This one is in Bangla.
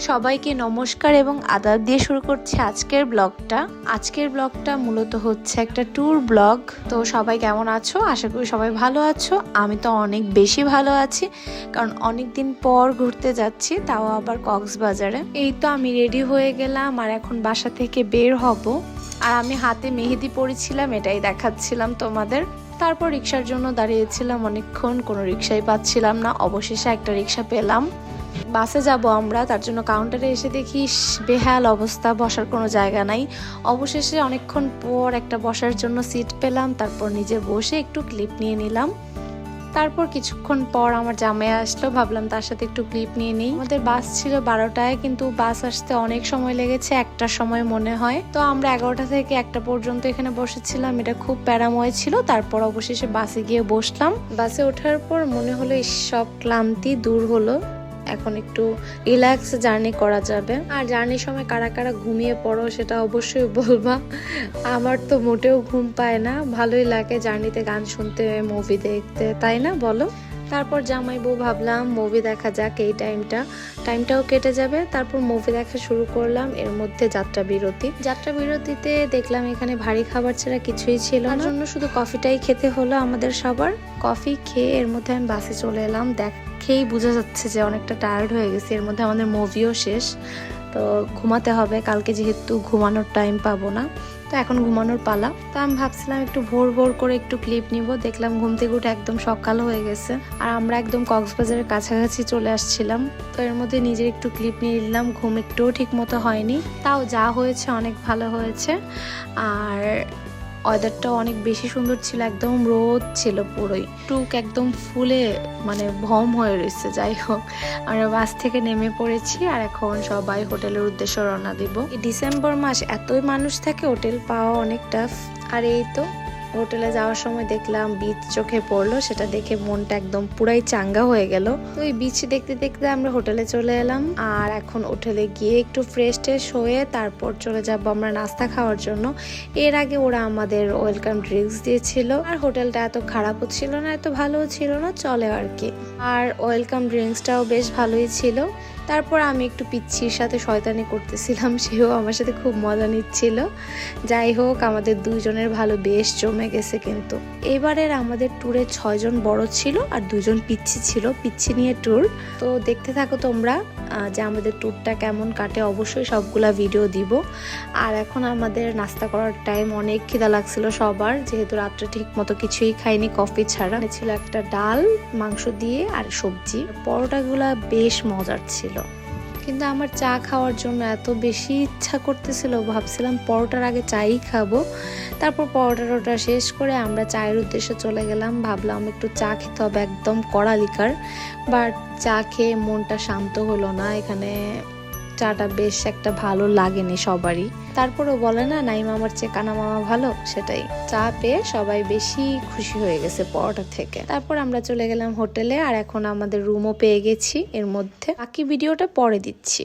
সবাইকে নমস্কার এবং আদাব দিয়ে শুরু করছি আজকের ব্লগটা মূলত হচ্ছে একটা ট্যুর ব্লগ। তো সবাই কেমন আছো? আশা করি সবাই ভালো আছো। আমি তো অনেক বেশি ভালো আছি, কারণ অনেক দিন পর ঘুরতে যাচ্ছি, তাও আবার কক্সবাজারে। এই তো আমি রেডি হয়ে গেলাম আর এখন বাসা থেকে বের হব। আর আমি হাতে মেহেদি পরেছিলাম, এটাই দেখাচ্ছিলাম তোমাদের। তারপর রিক্সার জন্য দাঁড়িয়েছিলাম অনেকক্ষণ, কোনো রিক্সাই পাচ্ছিলাম না। অবশেষে একটা রিক্সা পেলাম। বাসে যাব আমরা, তার জন্য কাউন্টারে এসে দেখি বেহাল অবস্থা, বসার কোনো জায়গা নাই। অবশেষে অনেকক্ষণ পর একটা বসার জন্য সিট পেলাম, তারপর নিজে বসে একটু ক্লিপ নিয়ে নিলাম। তারপর কিছুক্ষণ পর আমার জামাই আসলো, ভাবলাম তার সাথে একটু ক্লিপ নিয়ে নিই। আমাদের বাস ছিল 12টায়, কিন্তু বাস আসতে অনেক সময় লেগেছে, 1টার সময় মনে হয়। তো আমরা 11টা থেকে 1টা পর্যন্ত এখানে বসেছিলাম, এটা খুব প্যারাময় ছিল। তারপর অবশেষে বাসে গিয়ে বসলাম। বাসে ওঠার পর মনে হলো সব ক্লান্তি দূর হলো, এখন একটু রিল্যাক্স জার্নি করা যাবে। আর জার্নির সময় কারা কারা ঘুমিয়ে পড়ো সেটা অবশ্যই বলবা। আমার তো মোটেও ঘুম পায় না, ভালোই লাগে জার্নিতে গান শুনতে, মুভি দেখতে, তাই না বলো? তারপর জামাই বউ ভাবলাম মুভি দেখা যাক, এই টাইমটাও কেটে যাবে। তারপর মুভি দেখা শুরু করলাম। এর মধ্যে যাত্রা বিরতিতে দেখলাম এখানে ভারী খাবার ছাড়া কিছুই ছিল না, জন্য শুধু কফিটাই খেতে হলো আমাদের সবার। কফি খেয়ে এর মধ্যে আমি বাসে চলে এলাম। দেখেই বোঝা যাচ্ছে যে অনেকটা টায়ার্ড হয়ে গেছে। এর মধ্যে আমাদের মুভিও শেষ, তো ঘুমাতে হবে। কালকে যেহেতু ঘুমানোর টাইম পাবো না, তো এখন ঘুমানোর পালা। তো আমি ভাবছিলাম একটু ভোর করে একটু ক্লিপ নিব। দেখলাম ঘুম থেকে উঠে একদম সকাল হয়ে গেছে, আর আমরা একদম কক্সবাজারের কাছাকাছি চলে আসছিলাম। তো এর মধ্যে নিজের একটু ক্লিপ নিয়ে নিলাম। ঘুম একটুও ঠিক মতো হয়নি, তাও যা হয়েছে অনেক ভালো হয়েছে। আর ওয়েদারটাও অনেক বেশি সুন্দর ছিল, একদম রোদ ছিল পুরোই, টুক একদম ফুলে মানে ভম হয়ে রয়েছে। যাই হোক, আমরা বাস থেকে নেমে পড়েছি আর এখন সবাই হোটেলের উদ্দেশ্যে রওনা দিব। ডিসেম্বর মাস, এতই মানুষ থাকে, হোটেল পাওয়া অনেক টাফ। আর এই তো হোটেলে যাওয়ার সময় দেখলাম বিচ চোখে পড়লো, সেটা দেখে মনটা একদম পুরাই চাঙ্গা হয়ে গেল। তো এই বিচ দেখতে দেখতে আমরা হোটেলে চলে এলাম। আর এখন হোটেলে গিয়ে একটু ফ্রেশ হয়ে তারপর চলে যাব আমরা নাস্তা খাওয়ার জন্য। এর আগে ওরা আমাদের ওয়েলকাম ড্রিঙ্কস দিয়েছিল, আর হোটেলটা এত খারাপও ছিল না, এত ভালোও ছিল না, চলে আর কি। আর ওয়েলকাম ড্রিঙ্কসটাও বেশ ভালোই ছিল। তারপর আমি একটু পিচ্ছির সাথে শয়তানি করতেছিলাম, সেও আমার সাথে খুব মজা নিচ্ছিল। যাই হোক, আমাদের দুইজনের ভালো বেশ জমে গেছে। কিন্তু এবারের আমাদের ট্যুরে 6 জন বড় ছিল আর 2 জন পিচ্ছি ছিল, পিচ্ছি নিয়ে ট্যুর। তো দেখতে থাকো তোমরা যে আমাদের ট্যুরটা কেমন কাটে, অবশ্যই সবগুলা ভিডিও দিব। আর এখন আমাদের নাস্তা করার টাইম, অনেক খিদা লাগছিল সবার, যেহেতু রাত্রে ঠিক মতো কিছুই খাইনি, কফি ছাড়া। ছিল একটা ডাল, মাংস দিয়ে আর সবজি। পরোটাগুলা বেশ মজার ছিল, কিন্তু আমার চা খাওয়ার জন্য এত বেশি ইচ্ছা করতেছিল, ভাবছিলাম পরোটার আগে চাই খাবো। তারপর পরোটাটা শেষ করে আমরা চায়ের উদ্দেশ্যে চলে গেলাম। ভাবলাম একটু চা খেতে হবে, একদম কড়া লিকার। বাট চা খেয়ে মনটা শান্ত হলো না। এখানে চাটা বেশ একটা ভালো লাগেনি সবারই। তারপরও বলে না, নাইমা আমার চেয়ে কানা মামা ভালো, সেটাই। চা পেয়ে সবাই বেশি খুশি হয়ে গেছে পরোটা থেকে। তারপর আমরা চলে গেলাম হোটেলে, আর এখন আমাদের রুমও পেয়ে গেছি। এর মধ্যে বাকি ভিডিওটা পরে দিচ্ছি।